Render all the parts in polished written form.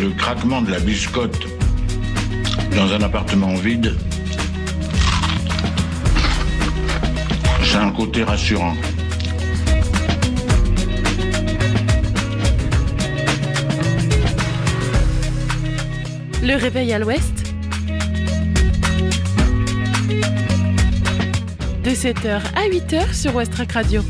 le craquement de la biscotte dans un appartement vide, c'est un côté rassurant. Le réveil à l'ouest, de 7h à 8h sur Westrack Radio.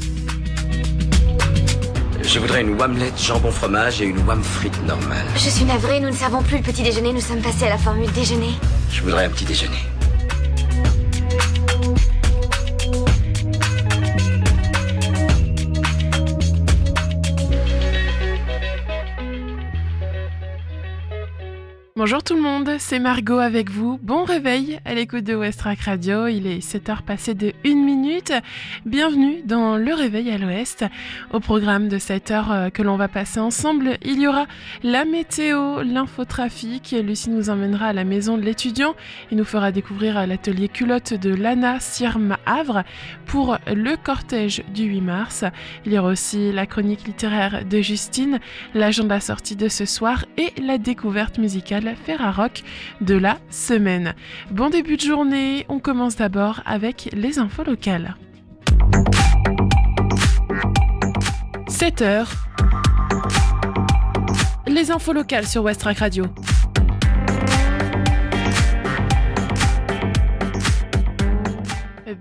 Je voudrais une omelette jambon fromage et une omelette frite normale. Je suis navrée, nous ne servons plus le petit déjeuner, nous sommes passés à la formule déjeuner. Je voudrais un petit déjeuner. Bonjour tout le monde, c'est Margot avec vous. Bon réveil à l'écoute de Westrack Radio. Il est 7h passé de 1 minute. Bienvenue dans le réveil à l'ouest. Au programme de cette heure que l'on va passer ensemble, il y aura la météo, l'infotrafic. Lucie nous emmènera à la maison de l'étudiant et nous fera découvrir l'atelier culotte de l'ANA Sirma Havre pour le cortège du 8 mars. Il y aura aussi la chronique littéraire de Justine, l'agenda sortie de ce soir et la découverte musicale Ferrarock de la semaine. Bon début de journée, on commence d'abord avec les infos locales. 7h. Les infos locales sur Westrack Radio.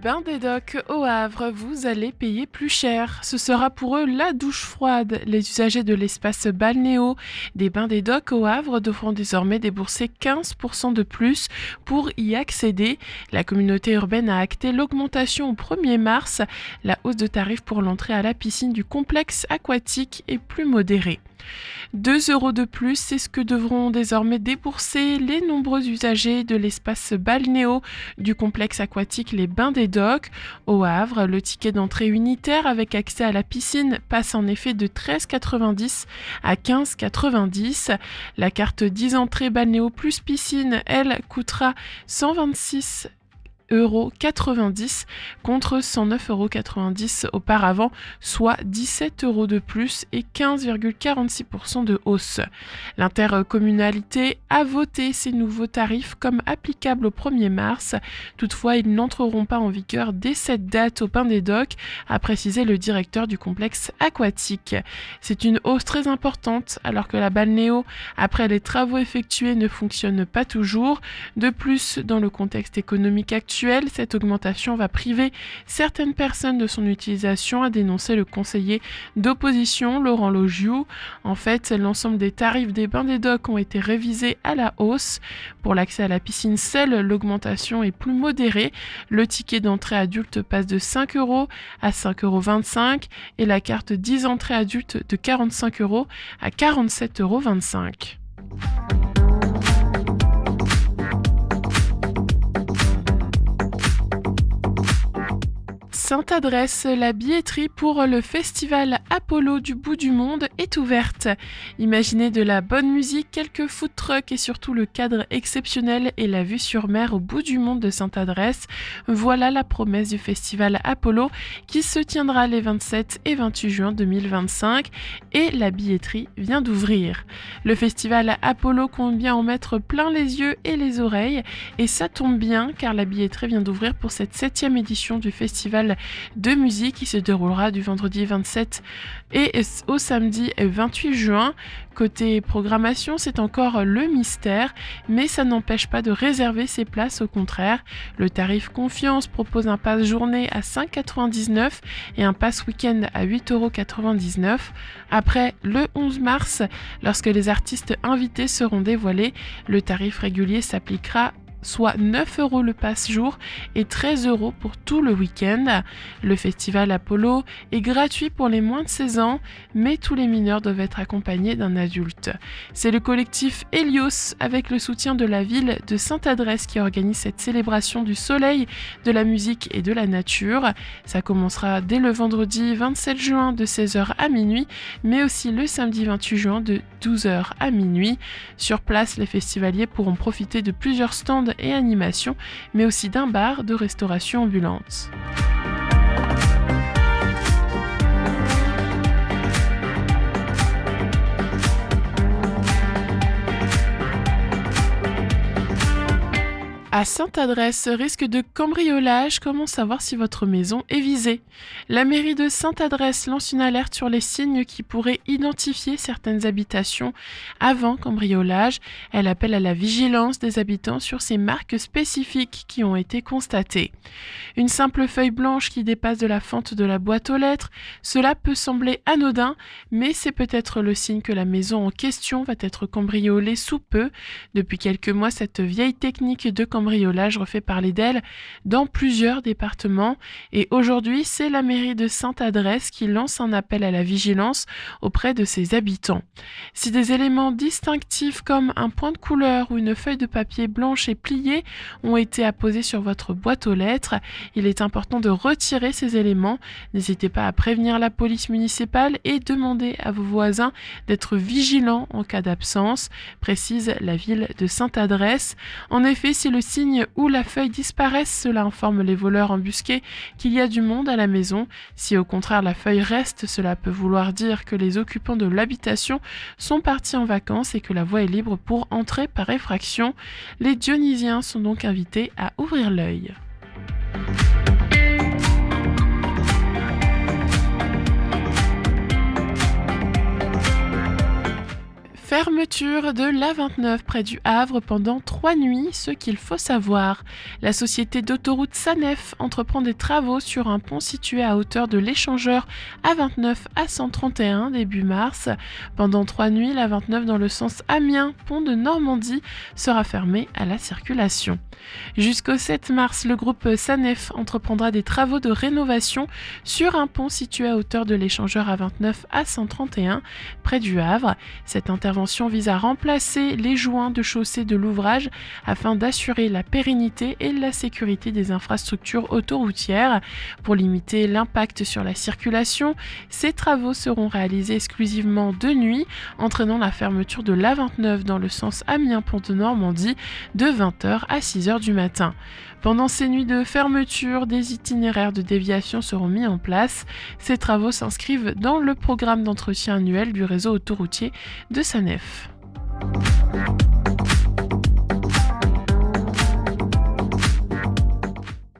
Bains des Docks au Havre, vous allez payer plus cher. Ce sera pour eux la douche froide. Les usagers de l'espace balnéo des Bains des Docks au Havre devront désormais débourser 15% de plus pour y accéder. La communauté urbaine a acté l'augmentation au 1er mars. La hausse de tarif pour l'entrée à la piscine du complexe aquatique est plus modérée. 2 € de plus, c'est ce que devront désormais débourser les nombreux usagers de l'espace balnéo du complexe aquatique Les Bains des Docks. Au Havre, le ticket d'entrée unitaire avec accès à la piscine passe en effet de 13,90 à 15,90. La carte 10 entrées balnéo plus piscine, elle, coûtera 126,90 € contre 109,90 € auparavant, soit 17 € de plus et 15,46% de hausse. L'intercommunalité a voté ces nouveaux tarifs comme applicables au 1er mars. Toutefois, ils n'entreront pas en vigueur dès cette date au Bains des Docks, a précisé le directeur du complexe aquatique. C'est une hausse très importante alors que la balnéo, après les travaux effectués, ne fonctionne pas toujours. De plus, dans le contexte économique actuel, cette augmentation va priver certaines personnes de son utilisation, a dénoncé le conseiller d'opposition Laurent Logiou. En fait, l'ensemble des tarifs des Bains des Docks ont été révisés à la hausse. Pour l'accès à la piscine, seule l'augmentation est plus modérée. Le ticket d'entrée adulte passe de 5 € à 5,25 € et la carte 10 entrées adultes de 45 € à 47,25 €. Sainte-Adresse, la billetterie pour le festival Apollo du bout du monde est ouverte. Imaginez de la bonne musique, quelques food trucks et surtout le cadre exceptionnel et la vue sur mer au bout du monde de Sainte-Adresse. Voilà la promesse du festival Apollo qui se tiendra les 27 et 28 juin 2025 et la billetterie vient d'ouvrir. Le festival Apollo compte bien en mettre plein les yeux et les oreilles et ça tombe bien car la billetterie vient d'ouvrir pour cette 7e édition du festival de musique qui se déroulera du vendredi 27 et au samedi 28 juin. Côté programmation, c'est encore le mystère, mais ça n'empêche pas de réserver ses places, au contraire. Le tarif Confiance propose un pass journée à 5,99 € et un pass week-end à 8,99 €. Après le 11 mars, lorsque les artistes invités seront dévoilés, le tarif régulier s'appliquera soit 9 € le passe-jour et 13 € pour tout le week-end. Le festival Apollo est gratuit pour les moins de 16 ans, mais tous les mineurs doivent être accompagnés d'un adulte. C'est le collectif Helios, avec le soutien de la ville de Sainte-Adresse, qui organise cette célébration du soleil, de la musique et de la nature. Ça commencera dès le vendredi 27 juin de 16h à minuit, mais aussi le samedi 28 juin de 12h à minuit. Sur place, les festivaliers pourront profiter de plusieurs stands et animations, mais aussi d'un bar de restauration ambulante. À Sainte-Adresse, risque de cambriolage, comment savoir si votre maison est visée? La mairie de Sainte-Adresse lance une alerte sur les signes qui pourraient identifier certaines habitations avant cambriolage. Elle appelle à la vigilance des habitants sur ces marques spécifiques qui ont été constatées. Une simple feuille blanche qui dépasse de la fente de la boîte aux lettres, cela peut sembler anodin, mais c'est peut-être le signe que la maison en question va être cambriolée sous peu. Depuis quelques mois, cette vieille technique de cambriolage refait parler d'elle dans plusieurs départements et aujourd'hui c'est la mairie de Sainte-Adresse qui lance un appel à la vigilance auprès de ses habitants. Si des éléments distinctifs comme un point de couleur ou une feuille de papier blanche et pliée ont été apposés sur votre boîte aux lettres, il est important de retirer ces éléments. N'hésitez pas à prévenir la police municipale et demander à vos voisins d'être vigilants en cas d'absence, précise la ville de Sainte-Adresse. En effet, si le signe ou la feuille disparaissent, cela informe les voleurs embusqués qu'il y a du monde à la maison. Si au contraire la feuille reste, cela peut vouloir dire que les occupants de l'habitation sont partis en vacances et que la voie est libre pour entrer par effraction. Les Dionysiens sont donc invités à ouvrir l'œil. Fermeture de l'A29 près du Havre pendant 3 nuits, ce qu'il faut savoir. La société d'autoroute Sanef entreprend des travaux sur un pont situé à hauteur de l'échangeur A29 à 131 début mars. Pendant 3 nuits, l'A29 dans le sens Amiens-Pont de Normandie sera fermée à la circulation. Jusqu'au 7 mars, le groupe Sanef entreprendra des travaux de rénovation sur un pont situé à hauteur de l'échangeur A29 à 131 près du Havre. Cette intervention vise à remplacer les joints de chaussée de l'ouvrage afin d'assurer la pérennité et la sécurité des infrastructures autoroutières. Pour limiter l'impact sur la circulation, ces travaux seront réalisés exclusivement de nuit, entraînant la fermeture de l'A29 dans le sens Amiens-Pont de Normandie de 20h à 6h du matin. Pendant ces nuits de fermeture, des itinéraires de déviation seront mis en place. Ces travaux s'inscrivent dans le programme d'entretien annuel du réseau autoroutier de Sanef.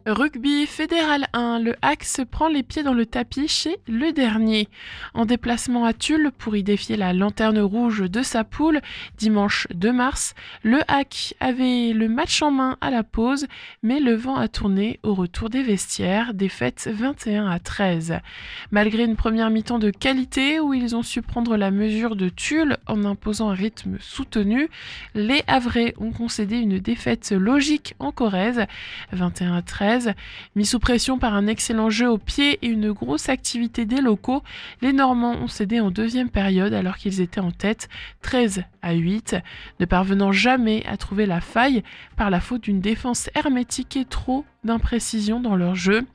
Rugby fédéral 1, le HAC se prend les pieds dans le tapis chez Le Dernier. En déplacement à Tulle pour y défier la lanterne rouge de sa poule, dimanche 2 mars, le HAC avait le match en main à la pause, mais le vent a tourné au retour des vestiaires, défaite 21-13. Malgré une première mi-temps de qualité où ils ont su prendre la mesure de Tulle en imposant un rythme soutenu, les Havrais ont concédé une défaite logique en Corrèze, 21-13. Mis sous pression par un excellent jeu au pied et une grosse activité des locaux, les Normands ont cédé en deuxième période alors qu'ils étaient en tête 13-8, ne parvenant jamais à trouver la faille par la faute d'une défense hermétique et trop d'imprécision dans leur jeu.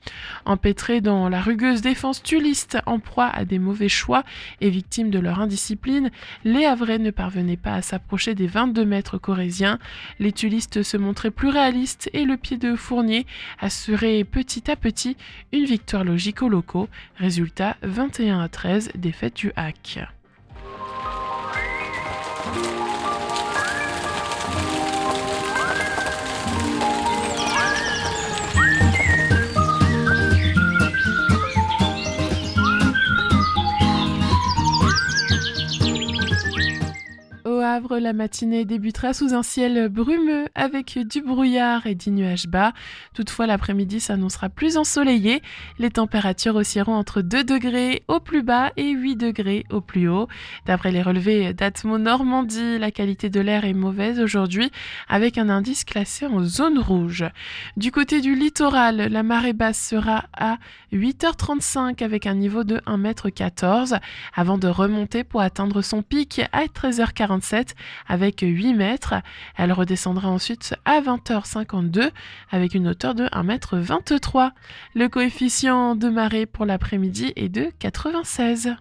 Empêtrés dans la rugueuse défense tulliste, en proie à des mauvais choix et victimes de leur indiscipline, les Havrais ne parvenaient pas à s'approcher des 22 mètres corréziens. Les tullistes se montraient plus réalistes et le pied de Fournier assurait petit à petit une victoire logique aux locaux. Résultat 21-13, défaite du HAC. Au Havre, la matinée débutera sous un ciel brumeux avec du brouillard et des nuages bas. Toutefois, l'après-midi s'annoncera plus ensoleillé. Les températures oscilleront entre 2 degrés au plus bas et 8 degrés au plus haut. D'après les relevés d'Atmo Normandie, la qualité de l'air est mauvaise aujourd'hui avec un indice classé en zone rouge. Du côté du littoral, la marée basse sera à 8h35 avec un niveau de 1,14 m avant de remonter pour atteindre son pic à 13h40 avec 8 mètres. Elle redescendra ensuite à 20h52 avec une hauteur de 1,23 m. Le coefficient de marée pour l'après-midi est de 96.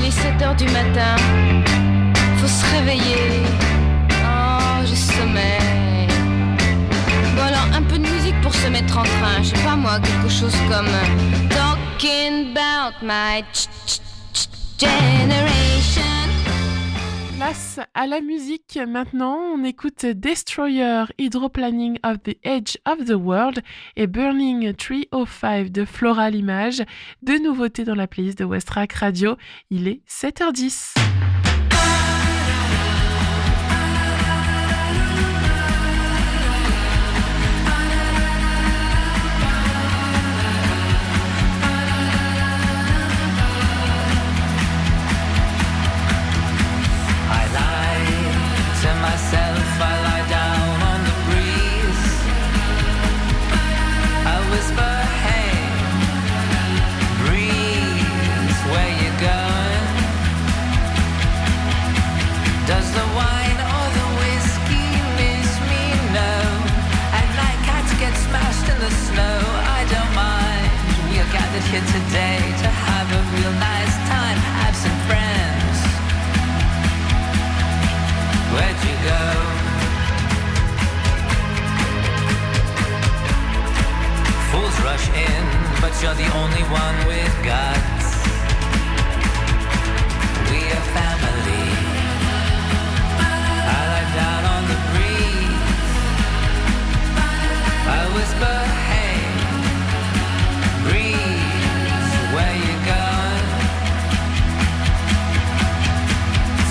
Il est 7h du matin, faut se réveiller. Oh, j'ai sommeil. Bon alors, un peu de musique pour se mettre en train. Je sais pas moi, quelque chose comme Talking about my generation. Place à la musique maintenant, on écoute Destroyer, Hydroplaning of the Edge of the World et Burning 305 de Floral Image. Deux nouveautés dans la playlist de Westrack Radio, il est 7h10. Myself, I lie down on the breeze. I whisper, hey, breeze, where you going? Does the wine or the whiskey miss me? No. At night cats get smashed in the snow. I don't mind. We are gathered here today to have a real nice time. Absent friends, where'd you go? Fools rush in, but you're the only one with guts. We are family. I lie down on the breeze. I whisper, hey, breeze, where you going?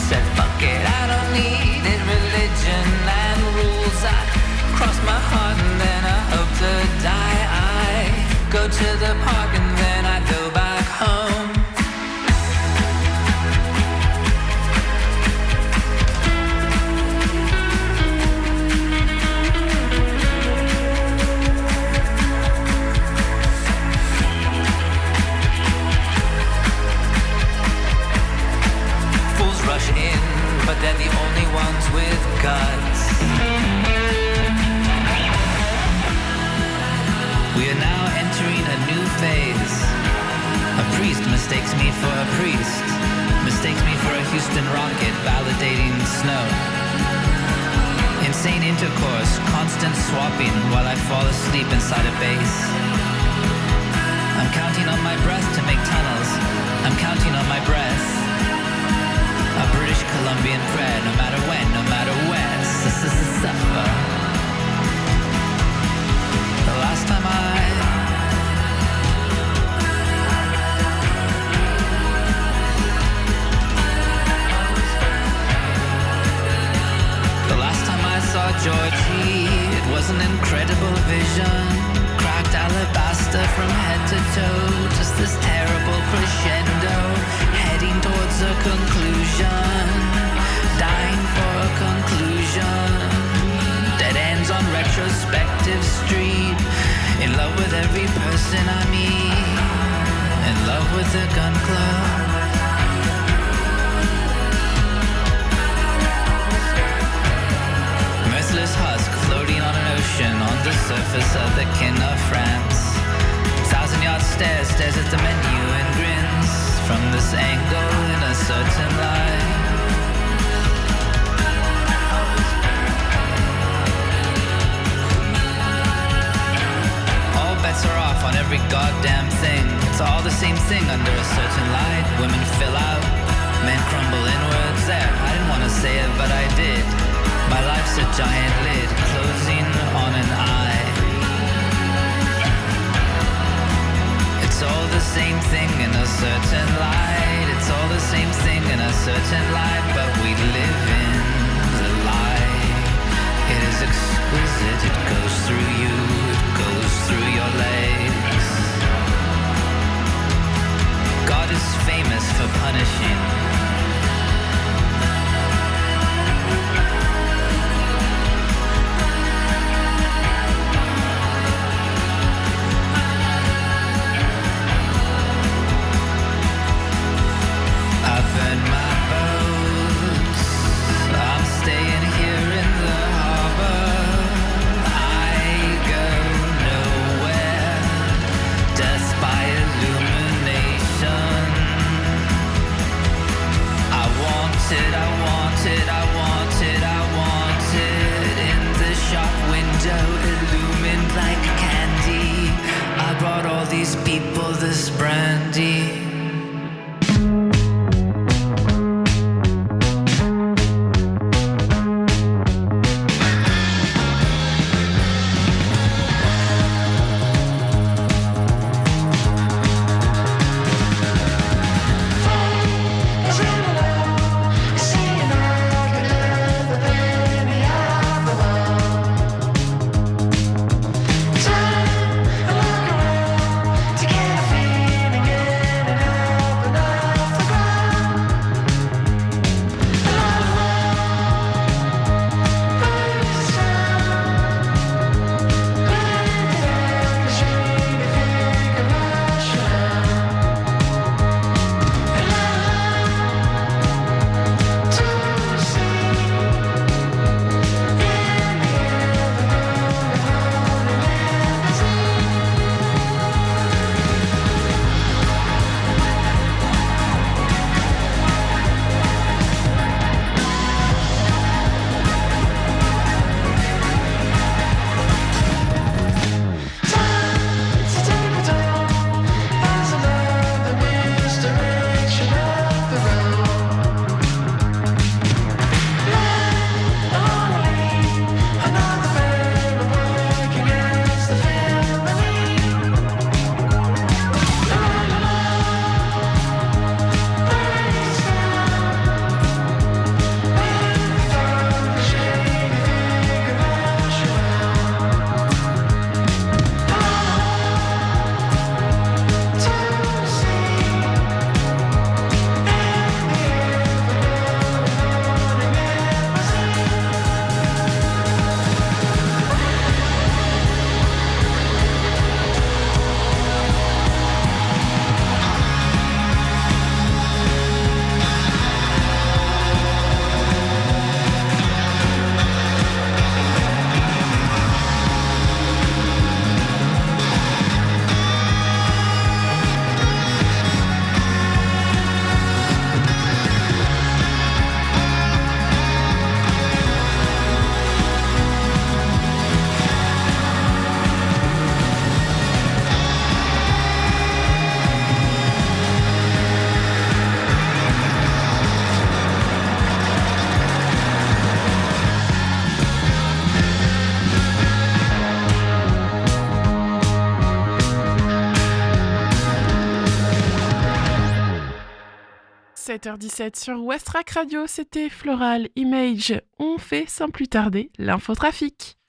Said fuck it, I don't need religion and rules. I cross my heart and then I hope to die. I go to the park and then I go back home. Fools rush in, but they're the only ones with guts. We are now entering a new phase. A priest mistakes me for a priest, mistakes me for a Houston rocket validating snow. Insane intercourse, constant swapping while I fall asleep inside a base. I'm counting on my breath to make tunnels. I'm counting on my breath. A British Columbian prayer, no matter when, no matter where, suffer. The last time I saw Georgie, it was an incredible vision. Cracked alabaster from head to toe, just this terrible crescendo, heading towards a conclusion, dying for a conclusion. Dead ends on retrospective street, in love with every person I meet, in love with the gun club. Merciless husk floating on an ocean on the surface of the kin of France. 1,000-yard stare stares at the menu and grins from this angle in a certain light. All bets are off on every goddamn thing. It's all the same thing under a certain light. Women fill out, men crumble inwards. There, I didn't want to say it, but I did. My life's a giant lid closing on an eye. It's all the same thing in a certain light. It's all the same thing in a certain light, but we live in the light. It is exquisite, it goes through you, it goes through your legs. God is famous for punishing. I burn my boat 7h17 sur Westrack Radio, c'était Floral Image. On fait sans plus tarder l'infotrafic.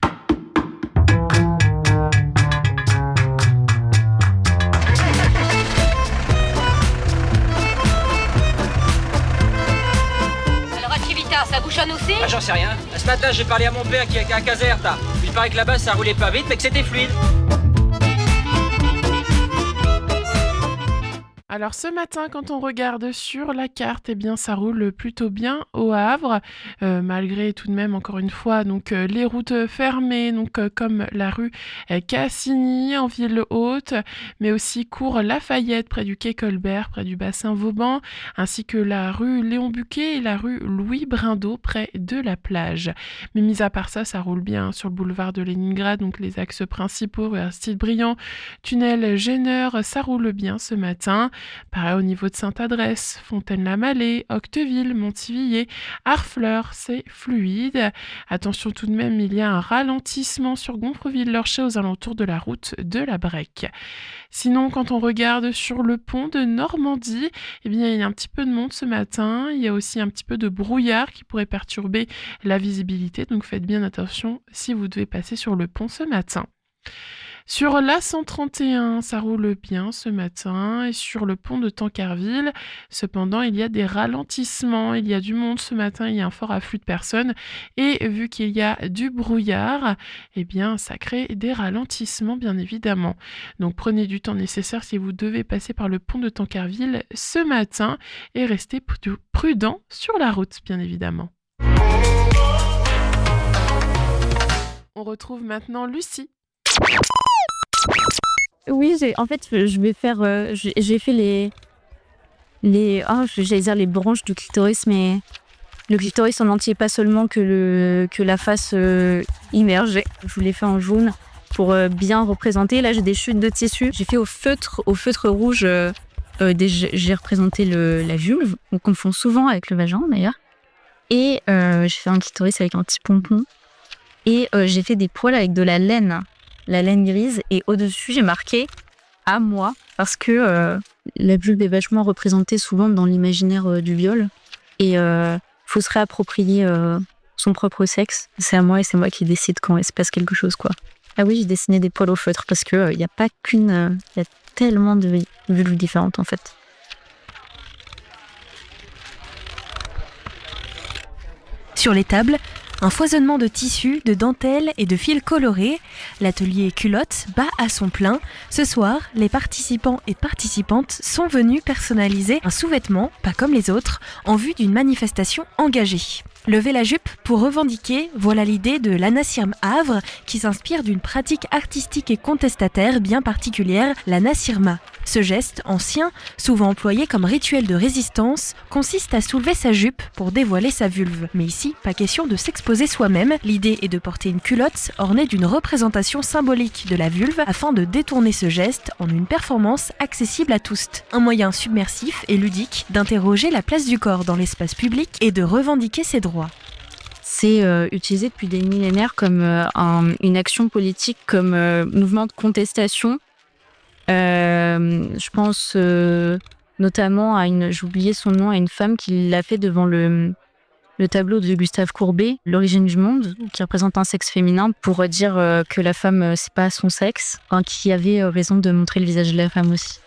Alors Activita, ça bouchonne aussi? Ah, j'en sais rien. Ce matin, j'ai parlé à mon père qui est à Caserta. Il paraît que là-bas, ça roulait pas vite, mais que c'était fluide. Alors ce matin, quand on regarde sur la carte, eh bien ça roule plutôt bien au Havre, malgré tout de même encore une fois donc les routes fermées, donc comme la rue Cassini en ville haute, mais aussi cours Lafayette près du quai Colbert, près du bassin Vauban, ainsi que la rue Léon Buquet et la rue Louis Brindeau près de la plage. Mais mis à part ça, ça roule bien sur le boulevard de Léningrad, donc les axes principaux, rue Aristide-Briand, tunnel Gêneur, ça roule bien ce matin. Pareil au niveau de Sainte-Adresse, Fontaine-la-Mallée, Octeville, Montivilliers, Harfleur, c'est fluide. Attention tout de même, il y a un ralentissement sur Gonfreville-Lorchet aux alentours de la route de la Brec. Sinon, quand on regarde sur le pont de Normandie, eh bien, il y a un petit peu de monde ce matin. Il y a aussi un petit peu de brouillard qui pourrait perturber la visibilité. Donc faites bien attention si vous devez passer sur le pont ce matin. Sur la 131, ça roule bien ce matin et sur le pont de Tancarville, cependant, il y a des ralentissements, il y a du monde ce matin, il y a un fort afflux de personnes et vu qu'il y a du brouillard, eh bien, ça crée des ralentissements bien évidemment. Donc prenez du temps nécessaire si vous devez passer par le pont de Tancarville ce matin et restez prudent sur la route bien évidemment. On retrouve maintenant Lucie. Oui, je vais faire. J'ai fait j'allais dire les branches du clitoris, mais le clitoris en entier, pas seulement que la face immergée. Je vous l'ai fait en jaune pour bien représenter. Là, j'ai des chutes de tissu. J'ai fait au feutre rouge. J'ai représenté la vulve. On confond souvent avec le vagin d'ailleurs. Et j'ai fait un clitoris avec un petit pompon. Et j'ai fait des poils avec de la laine grise, et au-dessus j'ai marqué « à moi » parce que la vulve est vachement représentée souvent dans l'imaginaire du viol et faut se réapproprier son propre sexe. C'est à moi et c'est moi qui décide quand il se passe quelque chose, quoi. Ah oui, j'ai dessiné des poils au feutre parce que il y a pas qu'une... Il y a tellement de vulves différentes en fait. Sur les tables, un foisonnement de tissus, de dentelles et de fils colorés. L'atelier culotte bat à son plein. Ce soir, les participants et participantes sont venus personnaliser un sous-vêtement, pas comme les autres, en vue d'une manifestation engagée. Lever la jupe pour revendiquer, voilà l'idée de l'Anasirm Havre qui s'inspire d'une pratique artistique et contestataire bien particulière, la nasirma. Ce geste, ancien, souvent employé comme rituel de résistance, consiste à soulever sa jupe pour dévoiler sa vulve. Mais ici, pas question de s'exposer soi-même, l'idée est de porter une culotte ornée d'une représentation symbolique de la vulve afin de détourner ce geste en une performance accessible à tous. Un moyen submersif et ludique d'interroger la place du corps dans l'espace public et de revendiquer ses droits. C'est utilisé depuis des millénaires comme une action politique, comme mouvement de contestation. Je pense notamment à j'ai oublié son nom, à une femme qui l'a fait devant le tableau de Gustave Courbet, L'origine du monde, qui représente un sexe féminin, pour dire que la femme, c'est pas son sexe, qui avait raison de montrer le visage de la femme aussi.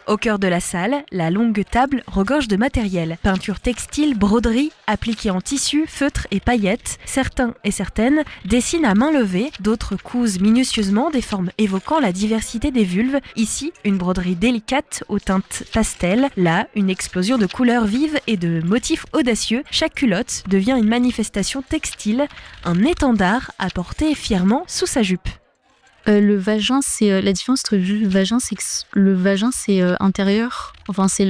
Au cœur de la salle, la longue table regorge de matériel. Peinture textile, broderie, appliquée en tissu, feutre et paillettes. Certains et certaines dessinent à main levée, d'autres cousent minutieusement des formes évoquant la diversité des vulves. Ici, une broderie délicate aux teintes pastel. Là, une explosion de couleurs vives et de motifs audacieux. Chaque culotte devient une manifestation textile, un étendard à porter fièrement sous sa jupe. Le vagin, c'est la différence entre le vagin, c'est que le vagin, c'est intérieur. Enfin, c'est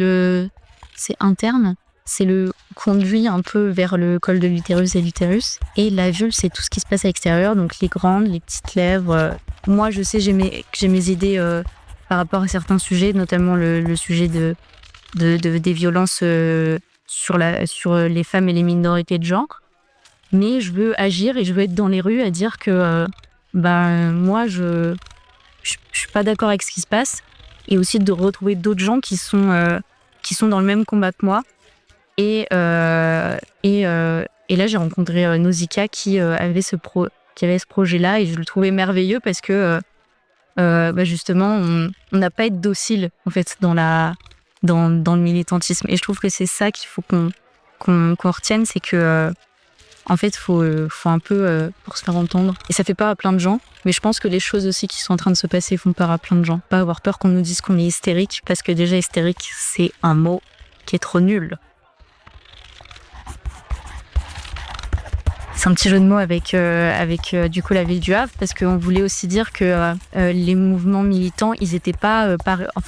interne. C'est le conduit un peu vers le col de l'utérus et l'utérus. Et la vulve, c'est tout ce qui se passe à l'extérieur, donc les grandes, les petites lèvres. Moi, je sais, j'ai mes idées par rapport à certains sujets, notamment le sujet des violences sur les femmes et les minorités de genre. Mais je veux agir et je veux être dans les rues à dire que moi, je suis pas d'accord avec ce qui se passe, et aussi de retrouver d'autres gens qui qui sont dans le même combat que moi. Et là, j'ai rencontré Nausicaa qui avait ce projet-là et je le trouvais merveilleux parce que justement, on n'a pas à être docile en fait dans le militantisme. Et je trouve que c'est ça qu'il faut qu'on retienne, c'est que en fait, faut un peu pour se faire entendre. Et ça fait peur à plein de gens, mais je pense que les choses aussi qui sont en train de se passer font peur à plein de gens. Pas avoir peur qu'on nous dise qu'on est hystérique, parce que déjà hystérique, c'est un mot qui est trop nul. C'est un petit jeu de mots avec du coup la ville du Havre, parce qu'on voulait aussi dire que les mouvements militants, ils étaient pas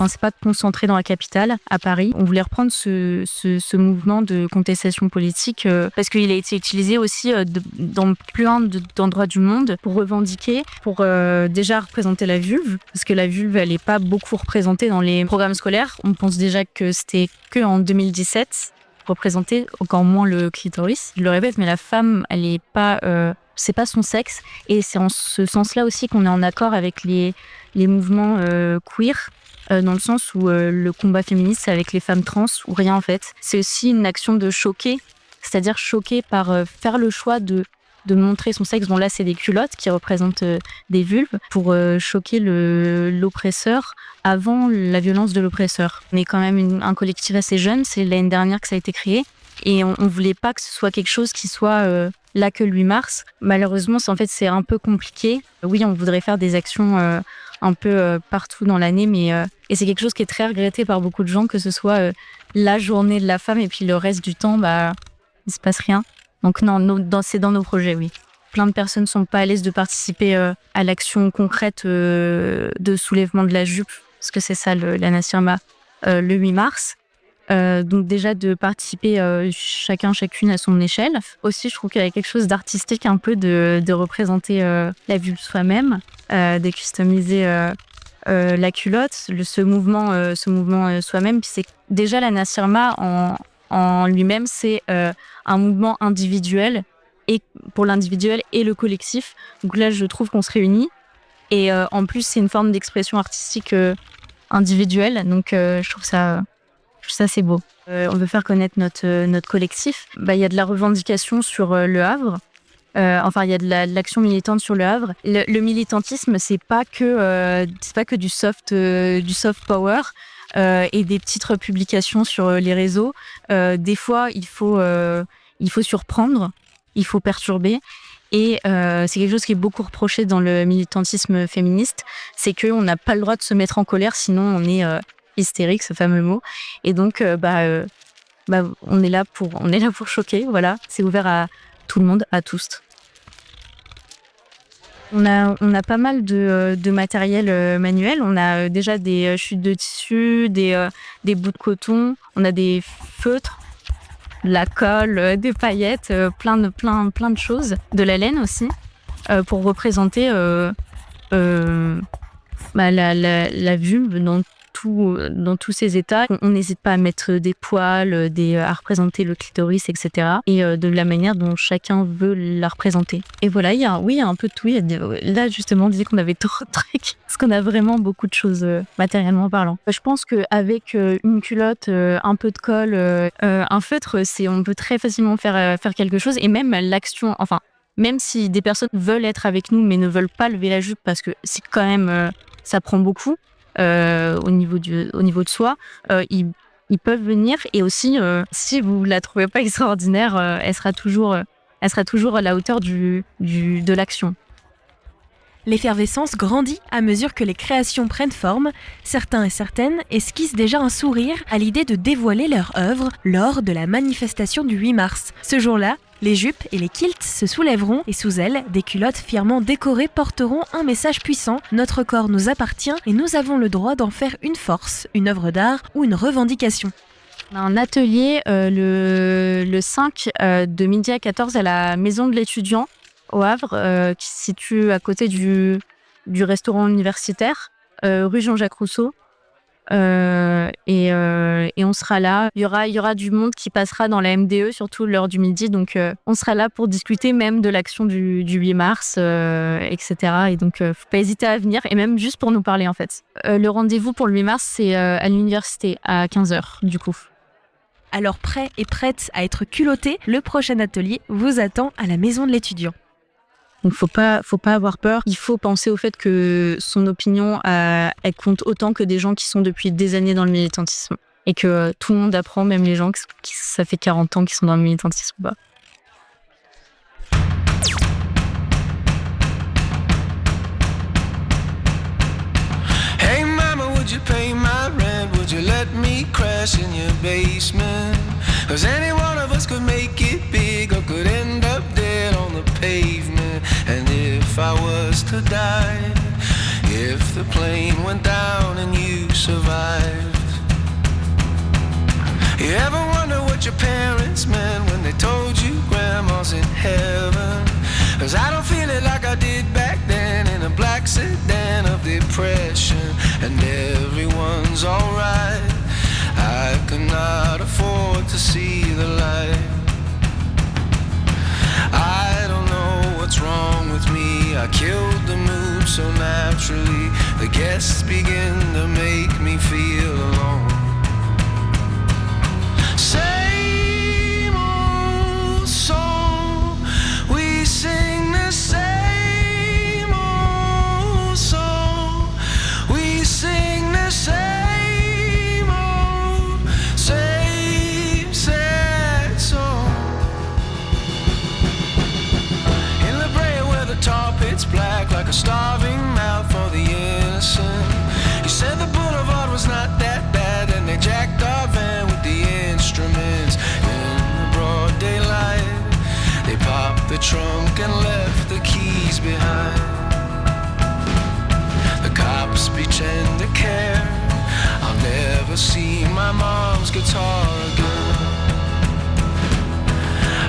c'est pas concentré dans la capitale, à Paris. On voulait reprendre ce mouvement de contestation politique parce qu'il a été utilisé aussi dans plein d'endroits du monde pour revendiquer, pour déjà représenter la vulve, parce que la vulve, elle est pas beaucoup représentée dans les programmes scolaires. On pense déjà que c'était que en 2017. Représenter encore moins le clitoris. Je le répète, mais la femme, elle est pas, c'est pas son sexe, et c'est en ce sens-là aussi qu'on est en accord avec les mouvements queer, dans le sens où le combat féministe, c'est avec les femmes trans ou rien en fait. C'est aussi une action de choquer, c'est-à-dire choquer par faire le choix de montrer son sexe. Bon là, c'est des culottes qui représentent des vulves pour choquer l'oppresseur avant la violence de l'oppresseur. On est quand même un collectif assez jeune, c'est l'année dernière que ça a été créé et on voulait pas que ce soit quelque chose qui soit là que le 8 mars. Malheureusement, c'est un peu compliqué. Oui, on voudrait faire des actions un peu partout dans l'année, mais et c'est quelque chose qui est très regretté par beaucoup de gens, que ce soit la journée de la femme et puis le reste du temps, il se passe rien. Donc non, c'est dans nos projets, oui. Plein de personnes ne sont pas à l'aise de participer à l'action concrète de soulèvement de la jupe, parce que c'est ça la Nasirma le 8 mars. Donc déjà de participer chacune à son échelle. Aussi, je trouve qu'il y a quelque chose d'artistique un peu de représenter la vulve soi-même, de customiser la culotte, ce mouvement soi-même. Puis c'est déjà la Nasirma en lui-même, c'est un mouvement individuel, et pour l'individuel et le collectif. Donc là, je trouve qu'on se réunit. Et en plus, c'est une forme d'expression artistique individuelle. Donc je trouve ça c'est beau. On veut faire connaître notre collectif. Il y a de la revendication sur le Havre. Il y a de l'action militante sur le Havre. Le militantisme, c'est pas que du soft power. Et des petites publications sur les réseaux. Des fois, il faut surprendre, il faut perturber. Et c'est quelque chose qui est beaucoup reproché dans le militantisme féministe, c'est qu'on n'a pas le droit de se mettre en colère, sinon on est hystérique, ce fameux mot. Et donc, on est là pour choquer. Voilà, c'est ouvert à tout le monde, à tous. On a pas mal de matériel manuel. On a déjà des chutes de tissu, des bouts de coton. On a des feutres, de la colle, des paillettes, plein de choses. De la laine aussi, pour représenter la vulve dans tous ces états. On n'hésite pas à mettre des poils, à représenter le clitoris, etc. Et de la manière dont chacun veut la représenter. Et voilà, il y a un peu de tout. Là, justement, on disait qu'on avait trop de trucs, parce qu'on a vraiment beaucoup de choses matériellement parlant. Je pense qu'avec une culotte, un peu de colle, un feutre, on peut très facilement faire quelque chose. Et même l'action, même si des personnes veulent être avec nous, mais ne veulent pas lever la jupe, parce que c'est quand même, ça prend beaucoup. Au niveau de soi, ils peuvent venir. Et aussi, si vous la trouvez pas extraordinaire, elle sera toujours à la hauteur de l'action. L'effervescence grandit à mesure que les créations prennent forme. Certains et certaines esquissent déjà un sourire à l'idée de dévoiler leur œuvre lors de la manifestation du 8 mars. Ce jour-là, les jupes et les kilts se soulèveront et sous elles, des culottes fièrement décorées porteront un message puissant. Notre corps nous appartient et nous avons le droit d'en faire une force, une œuvre d'art ou une revendication. On a un atelier le 5 de midi à 14 à la Maison de l'étudiant au Havre, qui se situe à côté du restaurant universitaire, rue Jean-Jacques Rousseau. Et on sera là. Il y aura du monde qui passera dans la MDE, surtout l'heure du midi. Donc, on sera là pour discuter même de l'action du 8 mars, etc. Et donc, faut pas hésiter à venir, et même juste pour nous parler, en fait. Le rendez-vous pour le 8 mars, c'est à l'université, à 15h, du coup. Alors prêt et prête à être culotté, le prochain atelier vous attend à la maison de l'étudiant. Donc faut pas avoir peur. Il faut penser au fait que son opinion, elle compte autant que des gens qui sont depuis des années dans le militantisme. Et que tout le monde apprend, même les gens qui ça fait 40 ans qu'ils sont dans le militantisme ou pas. Hey mama, would you pay my rent? Would you let me crash in your basement? 'Cause any one of us could make it big or could end up dead on the pavement. And if I was to die, if the plane went down and you survived, you ever wonder what your parents meant when they told you grandma's in heaven? 'Cause I don't feel it like I did back then in a black sedan of depression. And everyone's alright, I could not afford to see the light. I don't know what's wrong with me, I killed the mood so naturally. The guests begin to make me feel alone. Same old song, we sing the same old song, we sing the same old, same sad song. In La Brea where the tar pit's black like a starving mouth for the innocent. You said the boulevard was not that bad and they jacked our van with the instruments. In the broad daylight, they popped the trunk and left the keys behind. The cops pretend to care, I'll never see my mom's guitar again.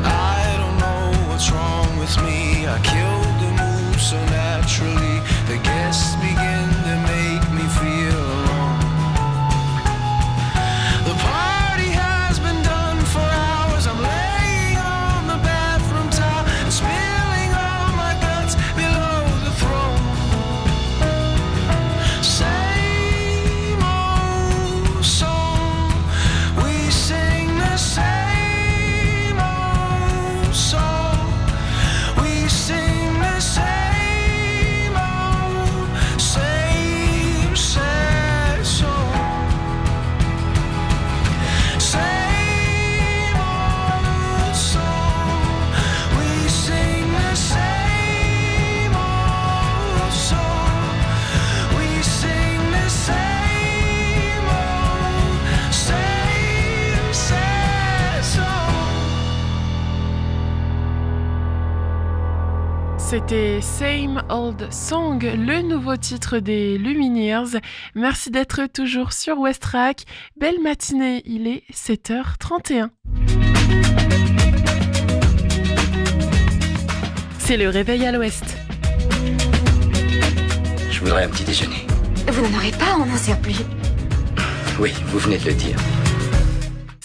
I don't know what's wrong with me, I killed the mood so naturally. The guests begin to make me feel alone. The party has been done for hours, I'm laying on the bathroom towel and spilling all my guts below the throne. Same old song, we sing the same old song, we sing the same old, same sad song. Same old song, we sing the same old song, we sing the same old, same sad song. C'était Same Old Song, le nouveau titre des Lumineers. Merci d'être toujours sur Westrack. Belle matinée, il est 7h31. C'est le réveil à l'ouest. Je voudrais un petit déjeuner. Vous n'en aurez pas, on n'en sert plus. Oui, vous venez de le dire.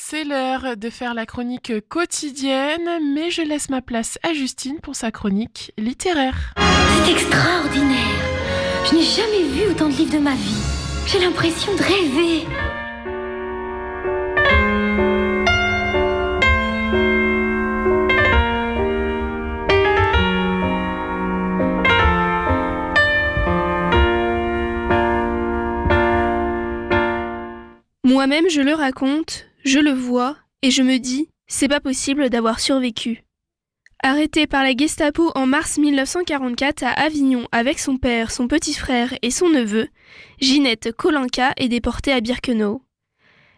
C'est l'heure de faire la chronique quotidienne, mais je laisse ma place à Justine pour sa chronique littéraire. C'est extraordinaire. Je n'ai jamais vu autant de livres de ma vie. J'ai l'impression de rêver. Moi-même, je le raconte, je le vois, et je me dis, c'est pas possible d'avoir survécu. Arrêtée par la Gestapo en mars 1944 à Avignon avec son père, son petit frère et son neveu, Ginette Kolenka est déportée à Birkenau.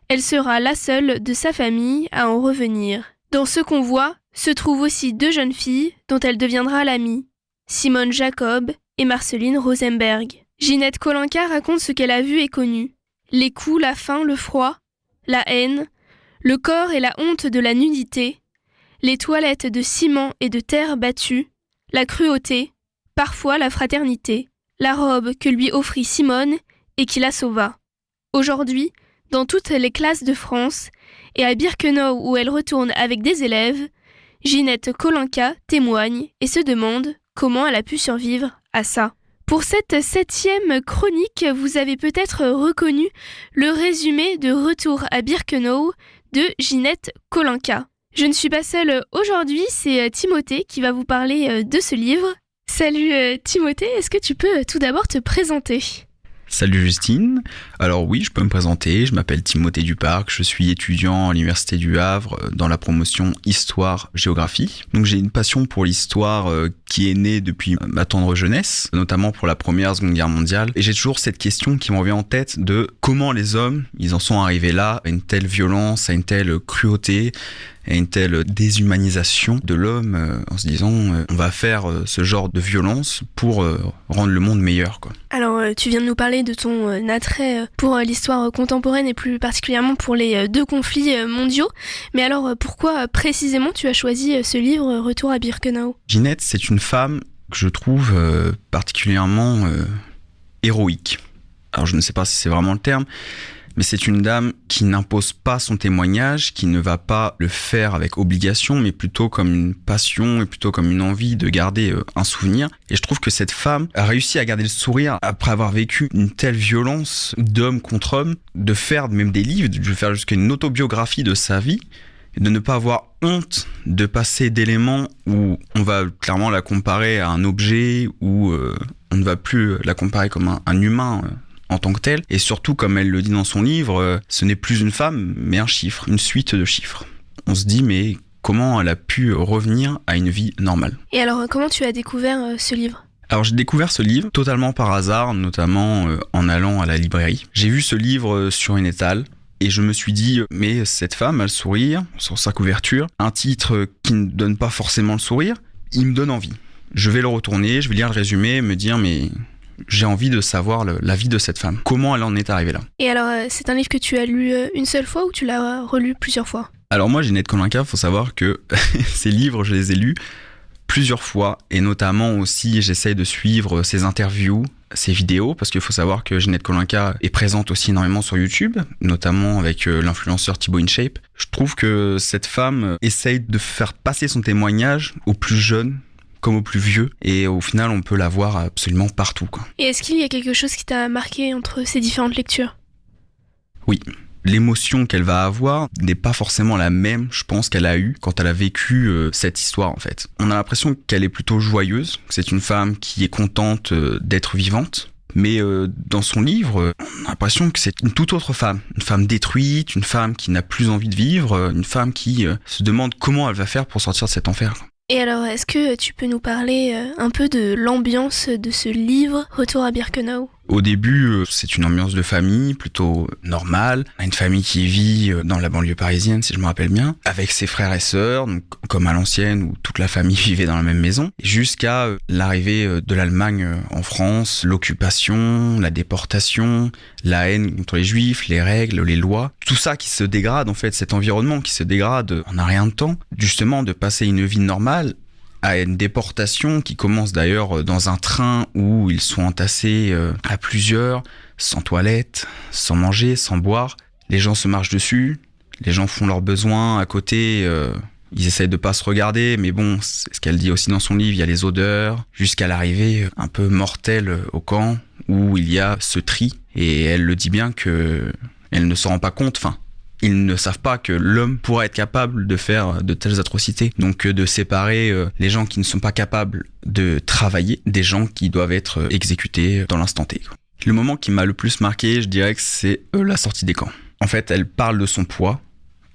Elle sera la seule de sa famille à en revenir. Dans ce convoi se trouvent aussi deux jeunes filles dont elle deviendra l'amie, Simone Jacob et Marceline Rosenberg. Ginette Kolenka raconte ce qu'elle a vu et connu. Les coups, la faim, le froid, la haine, le corps et la honte de la nudité, les toilettes de ciment et de terre battue, la cruauté, parfois la fraternité, la robe que lui offrit Simone et qui la sauva. Aujourd'hui, dans toutes les classes de France et à Birkenau où elle retourne avec des élèves, Ginette Kolenka témoigne et se demande comment elle a pu survivre à ça. Pour cette 7e chronique, vous avez peut-être reconnu le résumé de Retour à Birkenau de Ginette Kolinka. Je ne suis pas seule aujourd'hui, c'est Timothée qui va vous parler de ce livre. Salut Timothée, est-ce que tu peux tout d'abord te présenter ? Salut Justine, alors oui, je peux me présenter, je m'appelle Timothée Duparc, je suis étudiant à l'Université du Havre dans la promotion Histoire-Géographie. Donc j'ai une passion pour l'histoire qui est née depuis ma tendre jeunesse, notamment pour la Première, Seconde Guerre mondiale. Et j'ai toujours cette question qui me revient en tête de comment les hommes, ils en sont arrivés là, à une telle violence, à une telle cruauté, à une telle déshumanisation de l'homme, en se disant on va faire ce genre de violence pour rendre le monde meilleur, quoi. Alors tu viens de nous parler de ton attrait pour l'histoire contemporaine et plus particulièrement pour les deux conflits mondiaux. Mais alors pourquoi précisément tu as choisi ce livre Retour à Birkenau ? Ginette, c'est une femme que je trouve particulièrement héroïque. Alors je ne sais pas si c'est vraiment le terme, mais c'est une dame qui n'impose pas son témoignage, qui ne va pas le faire avec obligation, mais plutôt comme une passion et plutôt comme une envie de garder un souvenir. Et je trouve que cette femme a réussi à garder le sourire après avoir vécu une telle violence d'homme contre homme, de faire même des livres, de faire jusqu'à une autobiographie de sa vie, et de ne pas avoir honte de passer d'éléments où on va clairement la comparer à un objet, où on ne va plus la comparer comme un humain en tant que tel, et surtout, comme elle le dit dans son livre, ce n'est plus une femme, mais un chiffre, une suite de chiffres. On se dit, mais comment elle a pu revenir à une vie normale ? Et alors, comment tu as découvert ce livre ? Alors, j'ai découvert ce livre totalement par hasard, notamment en allant à la librairie. J'ai vu ce livre sur une étale, et je me suis dit, mais cette femme a le sourire sur sa couverture, un titre qui ne donne pas forcément le sourire, il me donne envie. Je vais le retourner, je vais lire le résumé, et me dire, mais j'ai envie de savoir la vie de cette femme. Comment elle en est arrivée là. Et alors, c'est un livre que tu as lu une seule fois ou tu l'as relu plusieurs fois ? Alors moi, Ginette Kolinka, il faut savoir que ces livres, je les ai lus plusieurs fois. Et notamment aussi, j'essaye de suivre ses interviews, ses vidéos, parce qu'il faut savoir que Ginette Kolinka est présente aussi énormément sur YouTube, notamment avec l'influenceur Thibaut InShape. Je trouve que cette femme essaye de faire passer son témoignage aux plus jeunes, comme au plus vieux, et au final on peut la voir absolument partout, quoi. Et est-ce qu'il y a quelque chose qui t'a marqué entre ces différentes lectures ? Oui, l'émotion qu'elle va avoir n'est pas forcément la même, je pense, qu'elle a eue quand elle a vécu cette histoire, en fait. On a l'impression qu'elle est plutôt joyeuse, que c'est une femme qui est contente d'être vivante, mais dans son livre, on a l'impression que c'est une toute autre femme. Une femme détruite, une femme qui n'a plus envie de vivre, une femme qui se demande comment elle va faire pour sortir de cet enfer. Et alors, est-ce que tu peux nous parler un peu de l'ambiance de ce livre, Retour à Birkenau ? Au début, c'est une ambiance de famille plutôt normale. Une famille qui vit dans la banlieue parisienne, si je me rappelle bien, avec ses frères et sœurs, donc comme à l'ancienne où toute la famille vivait dans la même maison, jusqu'à l'arrivée de l'Allemagne en France, l'occupation, la déportation, la haine contre les juifs, les règles, les lois. Tout ça qui se dégrade, en fait, cet environnement qui se dégrade en un rien de temps, justement de passer une vie normale à une déportation qui commence d'ailleurs dans un train où ils sont entassés à plusieurs, sans toilette, sans manger, sans boire. Les gens se marchent dessus, les gens font leurs besoins à côté, ils essayent de pas se regarder, mais bon, c'est ce qu'elle dit aussi dans son livre, il y a les odeurs, jusqu'à l'arrivée un peu mortelle au camp où il y a ce tri, et elle le dit bien que elle ne s'en rend pas compte, ils ne savent pas que l'homme pourrait être capable de faire de telles atrocités. Donc de séparer les gens qui ne sont pas capables de travailler des gens qui doivent être exécutés dans l'instant T. Le moment qui m'a le plus marqué, je dirais que c'est la sortie des camps. En fait, elle parle de son poids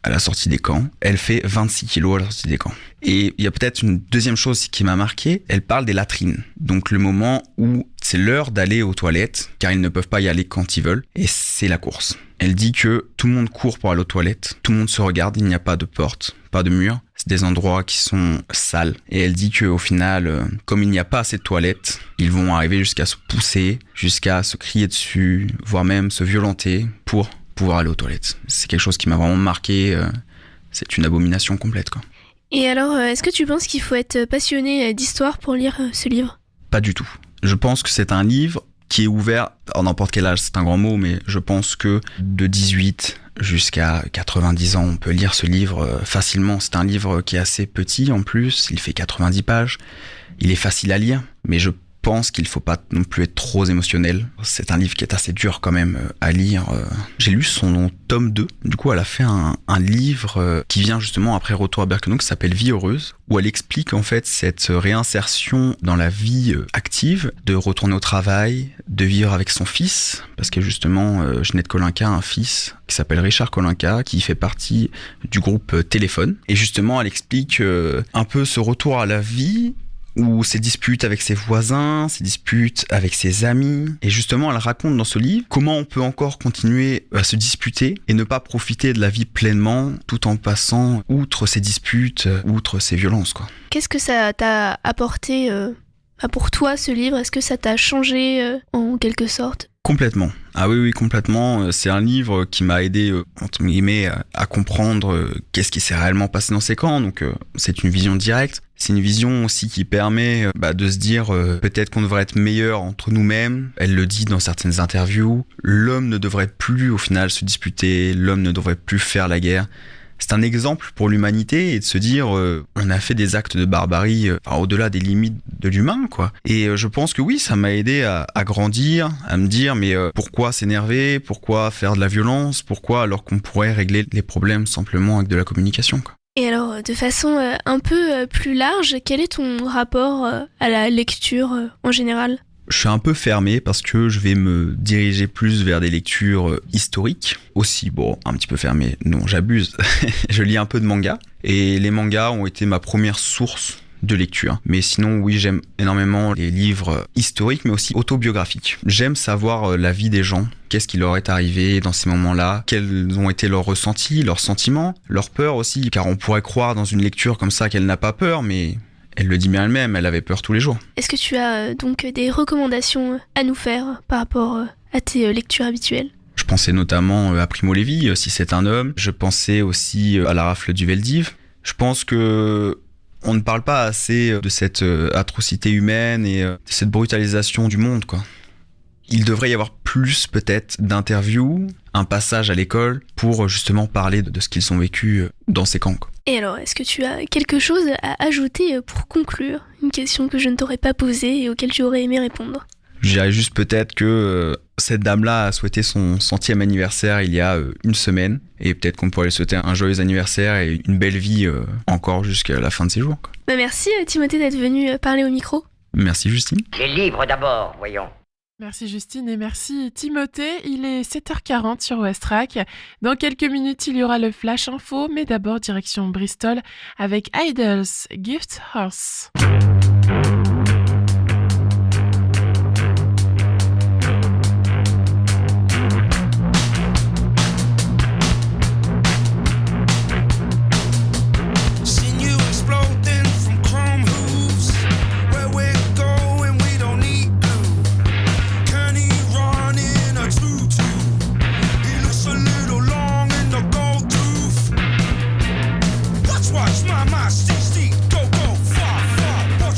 à la sortie des camps. Elle fait 26 kilos à la sortie des camps. Et il y a peut-être une deuxième chose qui m'a marqué, elle parle des latrines. Donc le moment où c'est l'heure d'aller aux toilettes, car ils ne peuvent pas y aller quand ils veulent, et c'est la course. Elle dit que tout le monde court pour aller aux toilettes, tout le monde se regarde, il n'y a pas de porte, pas de mur, c'est des endroits qui sont sales. Et elle dit qu'au final, comme il n'y a pas assez de toilettes, ils vont arriver jusqu'à se pousser, jusqu'à se crier dessus, voire même se violenter pour pouvoir aller aux toilettes. C'est quelque chose qui m'a vraiment marqué, c'est une abomination complète, quoi. Et alors, est-ce que tu penses qu'il faut être passionné d'histoire pour lire ce livre ? Pas du tout. Je pense que c'est un livre qui est ouvert à n'importe quel âge, c'est un grand mot, mais je pense que de 18 jusqu'à 90 ans, on peut lire ce livre facilement. C'est un livre qui est assez petit en plus, il fait 90 pages, il est facile à lire, mais je pense qu'il faut pas non plus être trop émotionnel. C'est un livre qui est assez dur quand même à lire. J'ai lu son tome 2. Du coup, elle a fait un livre qui vient justement après Retour à Birkenau qui s'appelle Vie heureuse, où elle explique en fait cette réinsertion dans la vie active, de retourner au travail, de vivre avec son fils, parce que justement, Ginette Kolinka a un fils qui s'appelle Richard Kolinka, qui fait partie du groupe Téléphone. Et justement, elle explique un peu ce retour à la vie, ou ses disputes avec ses voisins, ses disputes avec ses amis. Et justement, elle raconte dans ce livre comment on peut encore continuer à se disputer et ne pas profiter de la vie pleinement tout en passant outre ces disputes, outre ces violences, quoi. Qu'est-ce que ça t'a apporté pour toi, ce livre? Est-ce que ça t'a changé en quelque sorte? Complètement. Ah oui, complètement. C'est un livre qui m'a aidé, entre guillemets, à comprendre qu'est-ce qui s'est réellement passé dans ces camps. Donc, c'est une vision directe. C'est une vision aussi qui permet de se dire peut-être qu'on devrait être meilleur entre nous-mêmes. Elle le dit dans certaines interviews. L'homme ne devrait plus, au final, se disputer. L'homme ne devrait plus faire la guerre. C'est un exemple pour l'humanité et de se dire on a fait des actes de barbarie au-delà des limites de l'humain, quoi. Et je pense que oui, ça m'a aidé à grandir, à me dire mais pourquoi s'énerver, pourquoi faire de la violence, pourquoi alors qu'on pourrait régler les problèmes simplement avec de la communication, quoi. Et alors, de façon un peu plus large, quel est ton rapport à la lecture en général ? Je suis un peu fermé parce que je vais me diriger plus vers des lectures historiques. Aussi, bon, un petit peu fermé, non, j'abuse. Je lis un peu de manga et les mangas ont été ma première source de lecture. Mais sinon, oui, j'aime énormément les livres historiques, mais aussi autobiographiques. J'aime savoir la vie des gens, qu'est-ce qui leur est arrivé dans ces moments-là, quels ont été leurs ressentis, leurs sentiments, leurs peurs aussi, car on pourrait croire dans une lecture comme ça qu'elle n'a pas peur, mais elle le dit bien elle-même, elle avait peur tous les jours. Est-ce que tu as donc des recommandations à nous faire par rapport à tes lectures habituelles ? Je pensais notamment à Primo Levi, Si c'est un homme. Je pensais aussi à La rafle du Veldiv. Je pense que on ne parle pas assez de cette atrocité humaine et de cette brutalisation du monde, quoi. Il devrait y avoir plus peut-être d'interviews, un passage à l'école pour justement parler de ce qu'ils ont vécu dans ces camps, quoi. Et alors, est-ce que tu as quelque chose à ajouter pour conclure? Une question que je ne t'aurais pas posée et auquel tu aurais aimé répondre. Je dirais juste peut-être que cette dame-là a souhaité son 100e anniversaire il y a une semaine. Et peut-être qu'on pourrait lui souhaiter un joyeux anniversaire et une belle vie encore jusqu'à la fin de ses jours, quoi. Merci Timothée d'être venu parler au micro. Merci Justine. Les livres d'abord, voyons. Merci Justine et merci Timothée. Il est 7h40 sur Westrack. Dans quelques minutes, il y aura le Flash Info, mais d'abord direction Bristol avec Idols, Gift Horse. Watch my 60, go, far, far.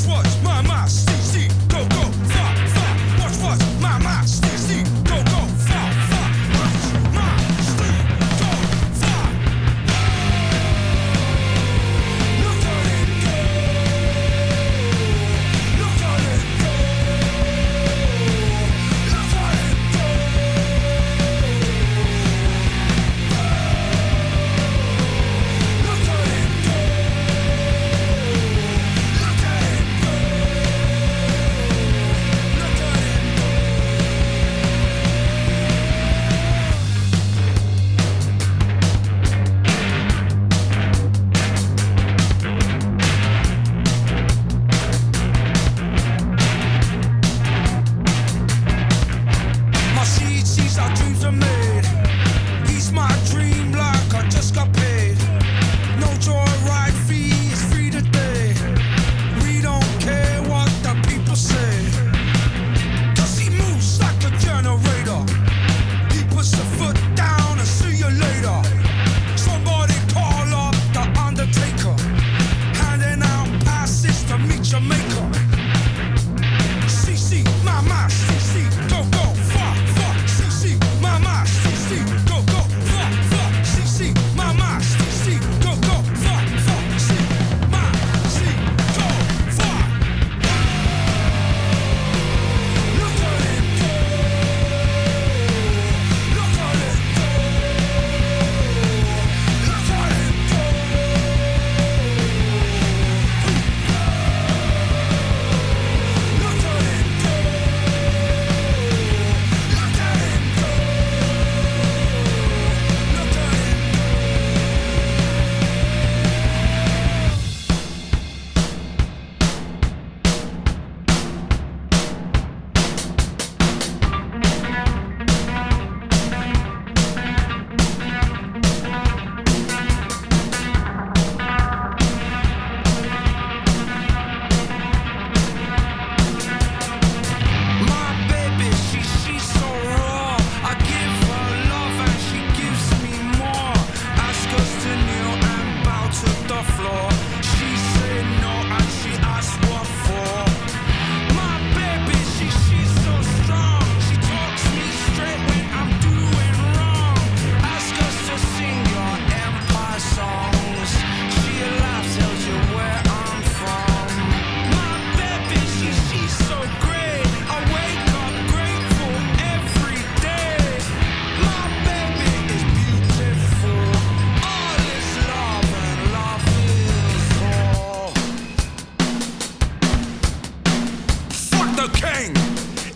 the king.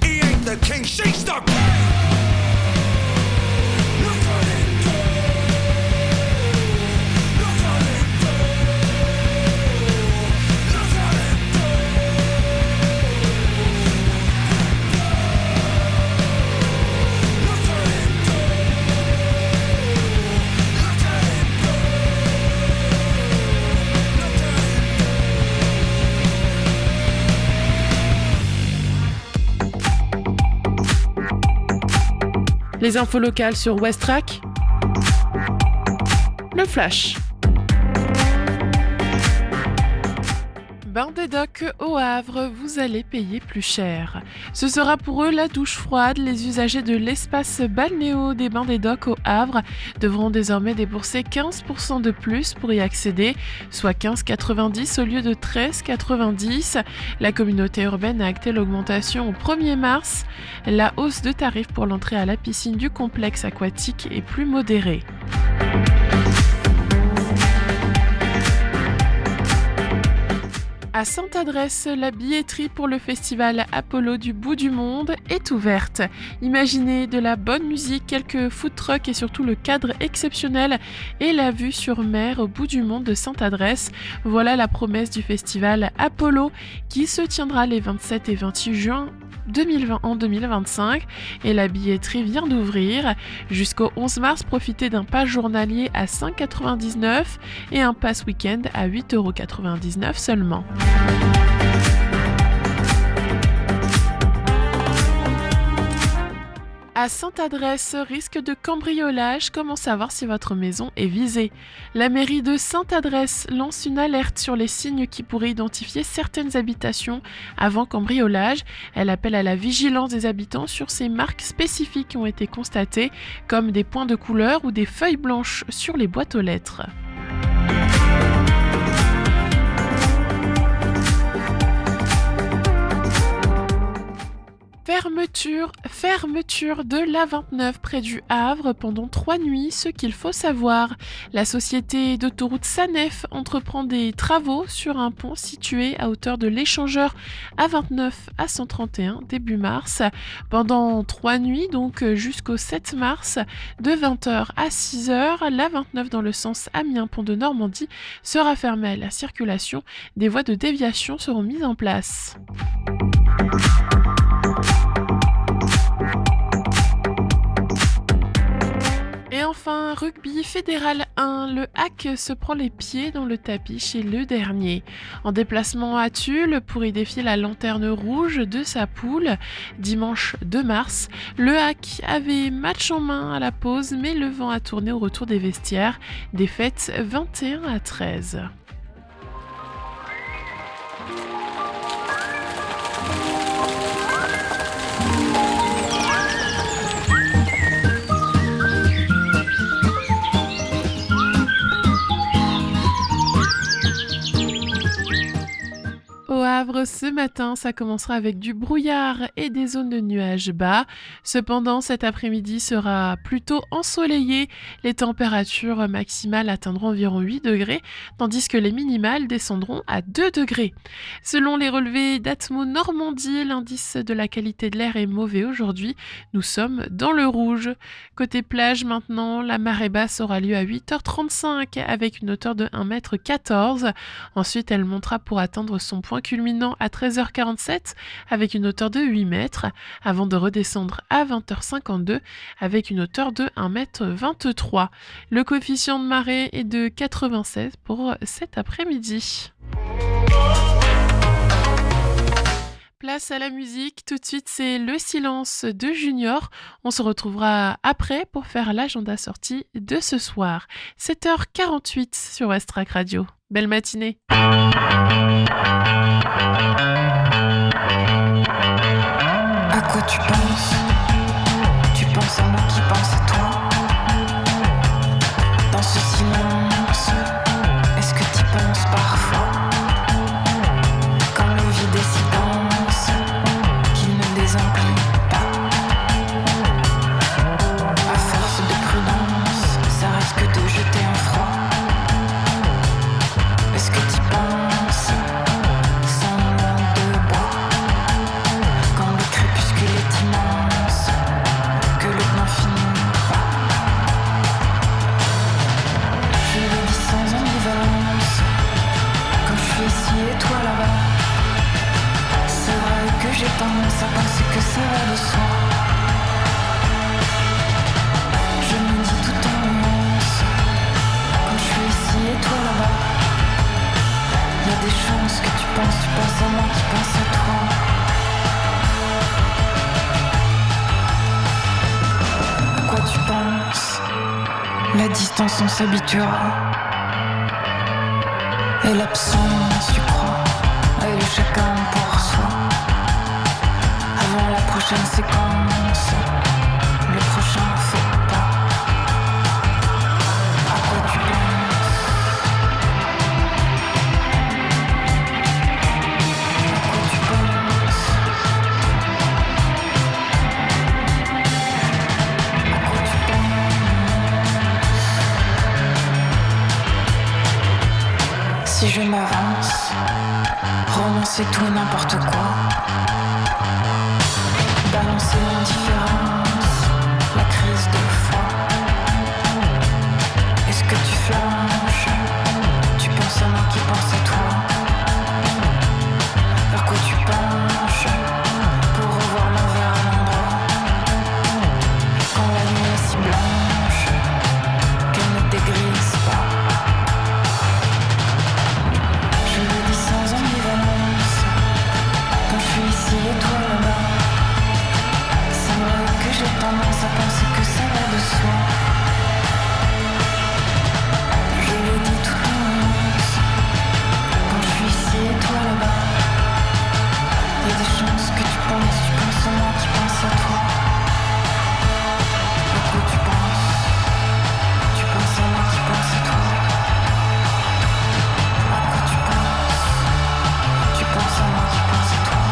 He ain't the king, she's the queen. Look at it go. Look at it go. Look at it go. Look at it go. Look at it go. Les infos locales sur Westrack. Le flash. Bain des Docks au Havre, vous allez payer plus cher. Ce sera pour eux la douche froide. Les usagers de l'espace balnéo des Bains des Docks au Havre devront désormais débourser 15% de plus pour y accéder, soit 15,90 au lieu de 13,90. La communauté urbaine a acté l'augmentation au 1er mars. La hausse de tarifs pour l'entrée à la piscine du complexe aquatique est plus modérée. À Sainte-Adresse, la billetterie pour le festival Apollo du bout du monde est ouverte. Imaginez de la bonne musique, quelques food trucks et surtout le cadre exceptionnel et la vue sur mer au bout du monde de Sainte-Adresse. Voilà la promesse du festival Apollo qui se tiendra les 27 et 28 juin 2025 et la billetterie vient d'ouvrir. Jusqu'au 11 mars, profitez d'un pass journalier à 5,99 et un pass week-end à 8,99 € seulement. À Sainte-Adresse, risque de cambriolage, comment savoir si votre maison est visée? La mairie de Sainte-Adresse lance une alerte sur les signes qui pourraient identifier certaines habitations avant cambriolage. Elle appelle à la vigilance des habitants sur ces marques spécifiques qui ont été constatées, comme des points de couleur ou des feuilles blanches sur les boîtes aux lettres. Fermeture de l'A29 près du Havre pendant 3 nuits, ce qu'il faut savoir. La société d'autoroute Sanef entreprend des travaux sur un pont situé à hauteur de l'échangeur A29 à 131 début mars. Pendant 3 nuits, donc jusqu'au 7 mars, de 20h à 6h, l'A29 dans le sens Amiens-Pont de Normandie sera fermée à la circulation. Des voies de déviation seront mises en place. Et enfin, rugby fédéral 1, le HAC se prend les pieds dans le tapis chez le dernier. En déplacement à Tulle pour y défier la lanterne rouge de sa poule, dimanche 2 mars, le HAC avait match en main à la pause, mais le vent a tourné au retour des vestiaires, défaite 21-13. Au Havre, ce matin, ça commencera avec du brouillard et des zones de nuages bas. Cependant, cet après-midi sera plutôt ensoleillé. Les températures maximales atteindront environ 8 degrés, tandis que les minimales descendront à 2 degrés. Selon les relevés d'Atmo Normandie, l'indice de la qualité de l'air est mauvais aujourd'hui. Nous sommes dans le rouge. Côté plage maintenant, la marée basse aura lieu à 8h35 avec une hauteur de 1,14 m. Ensuite, elle montera pour atteindre son point culminant à 13h47 avec une hauteur de 8 mètres, avant de redescendre à 20h52 avec une hauteur de 1,23 m. Le coefficient de marée est de 96 pour cet après-midi. Place à la musique, tout de suite c'est Le Silence de Junior. On se retrouvera après pour faire l'agenda sortie de ce soir. 7h48 sur Westrack Radio. Belle matinée. À quoi tu penses? Tu penses à moi qui pense à toi? Dans ce silence, est-ce que tu penses parfois? Quand le vide est si dense qu'il ne désemplit pas. À force de prudence, ça risque de jeter un froid. Est-ce que tu penses sans langue de bois? tendance à penser que ça va de soi. Je me dis tout en nuance, quand je suis ici et toi là-bas. Y a des chances que tu penses à moi qui pense à toi. À quoi tu penses? La distance on s'habituera. Et l'absence, tu crois? Et le chacun pour soi. Avant la prochaine séquence, le prochain faux pas. À quoi tu penses? À quoi tu penses? À quoi tu penses? Si je m'avance, renoncer tout et n'importe quoi. Balancer l'indifférence, la crise de foi. Est-ce que tu flanches? Tu penses à moi qui pense à toi. Vers quoi tu penches? Pour revoir l'envers à l'endroit. Quand la nuit est si blanche qu'elle ne dégrise pas. Je le dis sans ambivalence, quand je suis ici et toi là-bas. C'est vrai que j'ai tendance à penser que ça va de soi. Je le dis tout en nuance, quand je suis ici et toi là-bas. Y a des chances que tu penses à moi qui pense à toi. À quoi tu penses? Tu penses à moi qui pense à toi. À quoi tu penses? Tu penses à moi qui pense à toi.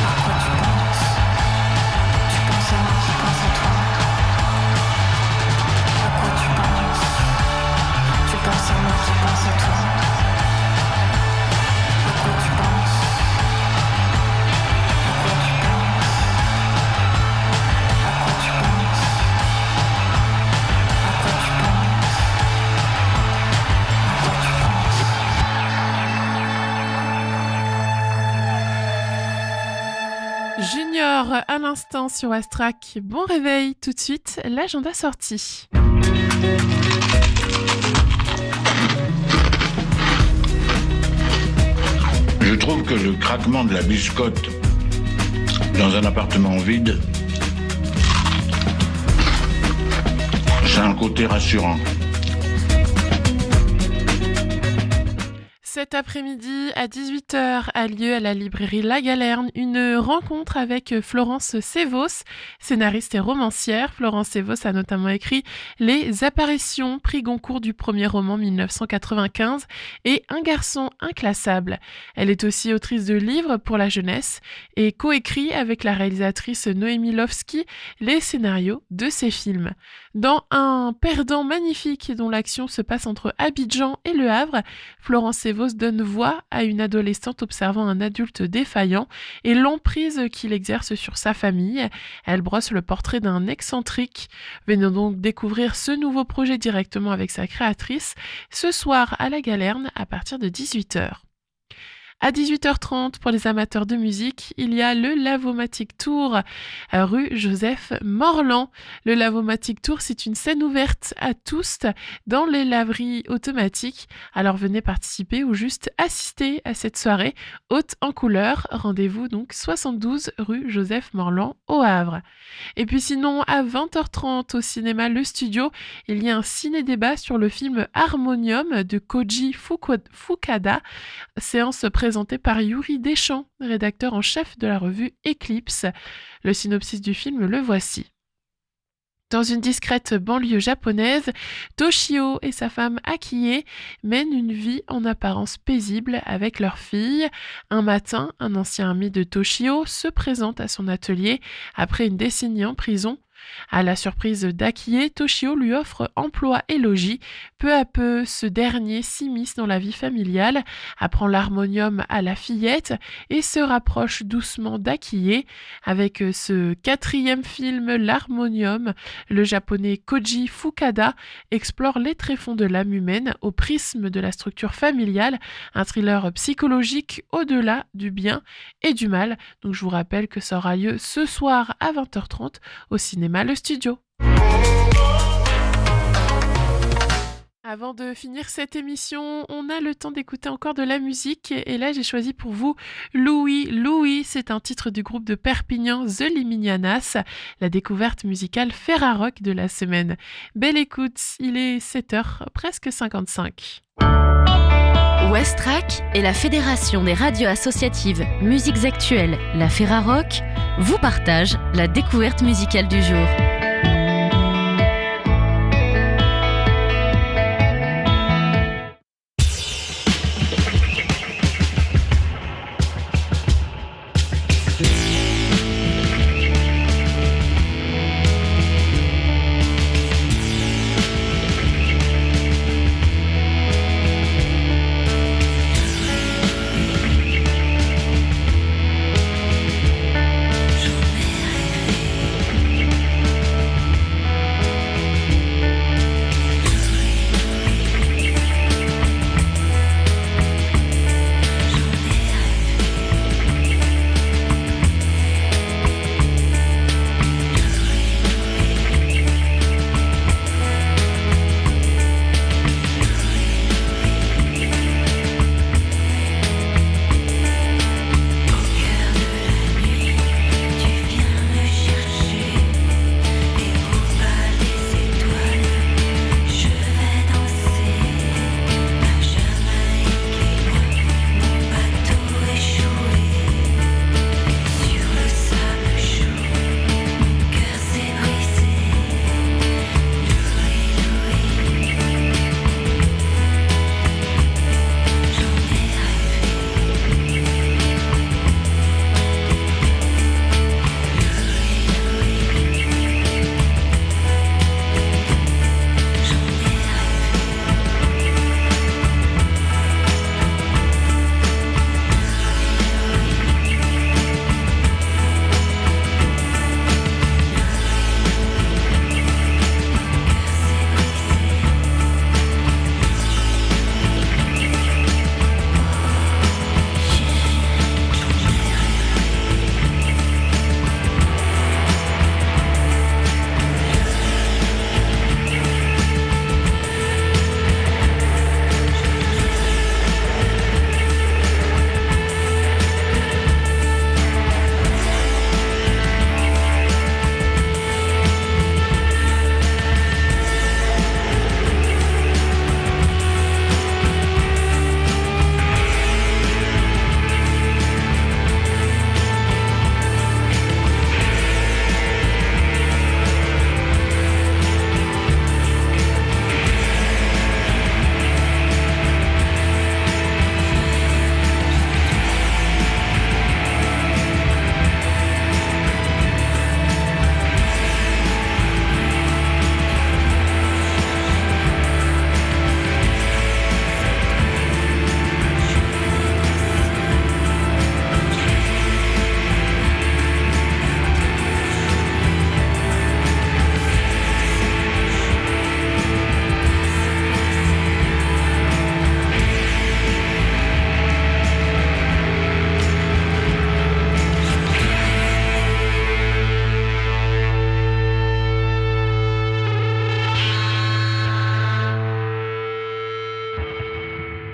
À quoi tu penses? Tu penses à moi qui pense à toi. À quoi tu penses? Tu penses à moi qui pense à toi. À quoi tu penses? À quoi tu penses? À quoi tu penses? À quoi tu penses? À quoi tu penses? Junior à l'instant sur Astrak. Bon réveil, tout de suite, l'agenda sorti. Je trouve que le craquement de la biscotte dans un appartement vide, c'est un côté rassurant. Cet après-midi, à 18h, a lieu à la librairie La Galerne une rencontre avec Florence Sévos, scénariste et romancière. Florence Sévos a notamment écrit Les Apparitions, prix Goncourt du premier roman 1995 et Un garçon inclassable. Elle est aussi autrice de livres pour la jeunesse et coécrit avec la réalisatrice Noémie Lovski les scénarios de ses films. Dans Un perdant magnifique dont l'action se passe entre Abidjan et Le Havre, Florence Sévos donne voix à une adolescente observant un adulte défaillant et l'emprise qu'il exerce sur sa famille. Elle brosse le portrait d'un excentrique. Venons donc découvrir ce nouveau projet directement avec sa créatrice ce soir à La Galerne à partir de 18h. À 18h30, pour les amateurs de musique, il y a le Lavomatic Tour, rue Joseph Morland. Le Lavomatic Tour, c'est une scène ouverte à tous dans les laveries automatiques. Alors venez participer ou juste assister à cette soirée haute en couleur. Rendez-vous donc 72 rue Joseph Morland au Havre. Et puis sinon, à 20h30 au cinéma Le Studio, il y a un ciné-débat sur le film Harmonium de Koji Fukada. Séance présentée par Yuri Deschamps, rédacteur en chef de la revue Eclipse. Le synopsis du film, le voici. Dans une discrète banlieue japonaise, Toshio et sa femme Akie mènent une vie en apparence paisible avec leur fille. Un matin, un ancien ami de Toshio se présente à son atelier après une décennie en prison. À la surprise d'Akie, Toshio lui offre emploi et logis. Peu à peu, ce dernier s'immisce dans la vie familiale, apprend l'harmonium à la fillette et se rapproche doucement d'Akie. Avec ce 4e film, l'harmonium, le japonais Koji Fukada explore les tréfonds de l'âme humaine au prisme de la structure familiale, un thriller psychologique au-delà du bien et du mal. Donc je vous rappelle que ça aura lieu ce soir à 20h30 au cinéma Le Studio. Avant de finir cette émission, on a le temps d'écouter encore de la musique et là j'ai choisi pour vous Louis. Louis, c'est un titre du groupe de Perpignan The Liminianas, la découverte musicale Ferrarock de la semaine. Belle écoute, il est 7h, presque 55. Westrack et la Fédération des radios associatives Musiques Actuelles, la Ferrarock, vous partagent la découverte musicale du jour.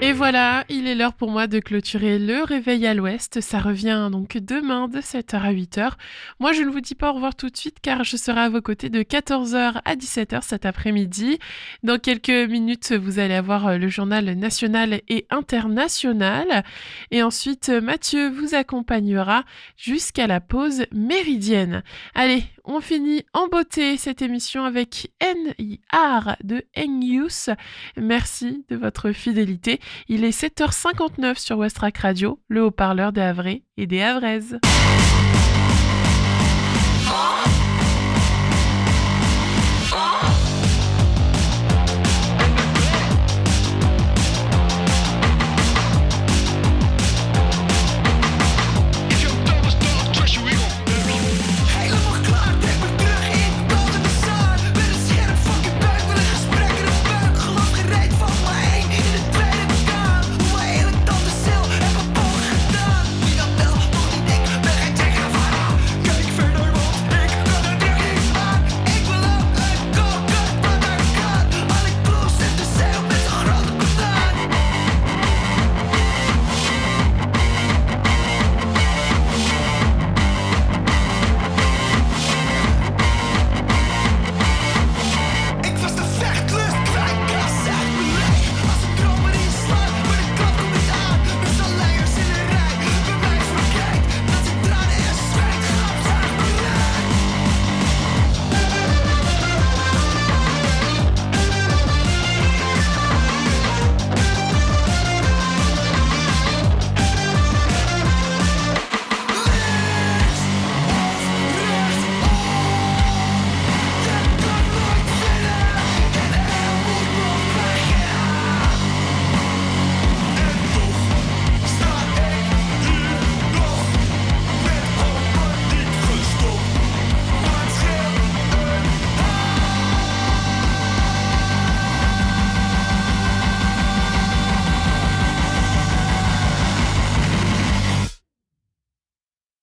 Et voilà, il est l'heure pour moi de clôturer le Réveil à l'Ouest. Ça revient donc demain de 7h à 8h. Moi, je ne vous dis pas au revoir tout de suite car je serai à vos côtés de 14h à 17h cet après-midi. Dans quelques minutes, vous allez avoir le journal national et international. Et ensuite, Mathieu vous accompagnera jusqu'à la pause méridienne. Allez, on finit en beauté cette émission avec N.I.R. de N-Youth. Merci de votre fidélité. Il est 7h59 sur Westrack Radio, le haut-parleur des Havrais et des Havraises.